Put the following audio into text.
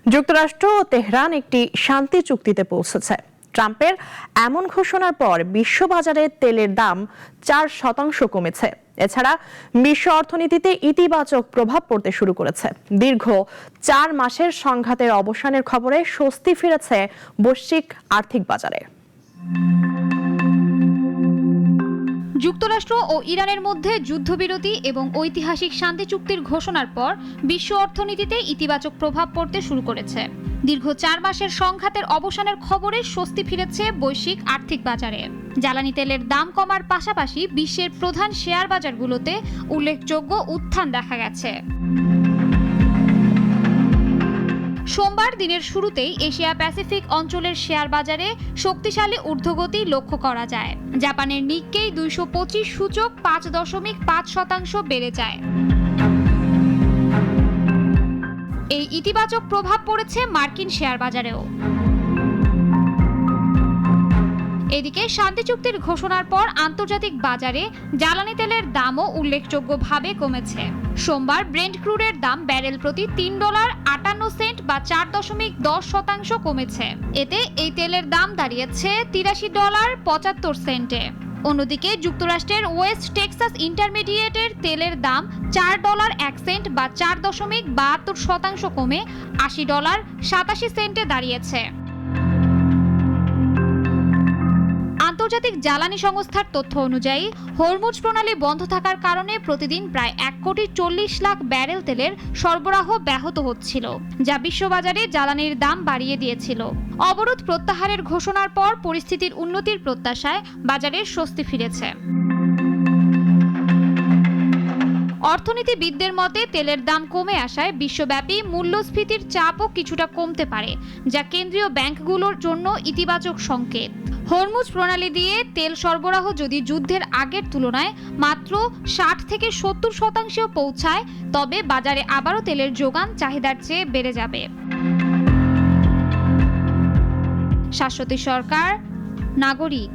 যুক্তরাষ্ট্র ও তেহরান একটি শান্তি চুক্তিতে পৌঁছেছে। ট্রাম্পের এমন ঘোষণার পর বিশ্ববাজারে তেলের দাম 4% কমেছে। এছাড়া বিশ্ব অর্থনীতিতে ইতিবাচক প্রভাব পড়তে শুরু করেছে। দীর্ঘ 4 মাসের সংঘাতের অবসানের খবরে স্বস্তি ফিরেছে বৈশ্বিক আর্থিক বাজারে। যুক্তরাষ্ট্র ও ইরানের মধ্যে যুদ্ধবিরতি এবং ঐতিহাসিক শান্তি চুক্তির ঘোষণার পর বিশ্ব অর্থনীতিতে ইতিবাচক প্রভাব পড়তে শুরু করেছে। দীর্ঘ 4 মাসের সংঘাতের অবসানের খবরে স্বস্তি ফিরেছে বৈশ্বিক আর্থিক বাজারে। জ্বালানি তেলের দাম কমার পাশাপাশি বিশ্বের প্রধান শেয়ার বাজারগুলোতে উল্লেখযোগ্য উত্থান দেখা গেছে। সোমবার দিনের শুরুতেই এশিয়া প্যাসিফিক অঞ্চলের শেয়ার বাজারে শক্তিশালী ঊর্ধ্বগতি লক্ষ্য করা যায়। জাপানের নিক্কেই 225 সূচক 5.5% বেড়ে যায়। এই ইতিবাচক প্রভাব পড়েছে মার্কিন শেয়ার বাজারেও। এদিকে শান্তি চুক্তির ঘোষণার পর আন্তর্জাতিক বাজারে জ্বালানি তেলের দামও উল্লেখযোগ্যভাবে কমেছে। সোমবার ব্রেন্ট ক্রুডের দাম ব্যারেল প্রতি $3.58 বা 4.10% কমেছে। এতে এই তেলের দাম দাঁড়িয়েছে $83.75। অন্যদিকে যুক্তরাষ্ট্রের ওয়েস্ট টেক্সাস ইন্টারমিডিয়েটের তেলের দাম $4.01 বা 4.72% কমে $80.87 দাঁড়িয়েছে। আন্তর্জাতিক জ্বালানি সংস্থার তথ্য অনুযায়ী হরমুজ প্রণালী বন্ধ থাকার কারণে প্রতিদিন প্রায় 1,40,00,000 ব্যারেল তেলের সরবরাহ ব্যাহত হচ্ছিল, যা বিশ্ববাজারে জ্বালানির দাম বাড়িয়ে দিয়েছিল। অবরোধ প্রত্যাহারের ঘোষণার পর পরিস্থিতির উন্নতির প্রত্যাশায় বাজারে স্বস্তি ফিরেছে। অর্থনীতিবিদদের মতে তেলের দাম কমে আসায় বিশ্বব্যাপী মূল্যস্ফীতির চাপও কিছুটা কমতে পারে, যা কেন্দ্রীয় ব্যাংকগুলোর জন্য ইতিবাচক সংকেত। হরমুজ প্রণালী দিয়ে তেল সরবরাহ যদি যুদ্ধের আগের তুলনায় মাত্র 60 থেকে 70% পৌঁছায়, তবে বাজারে আবারও তেলের যোগান চাহিদার চেয়ে বেড়ে যাবে। শাশ্বতী সরকার, নাগরিক।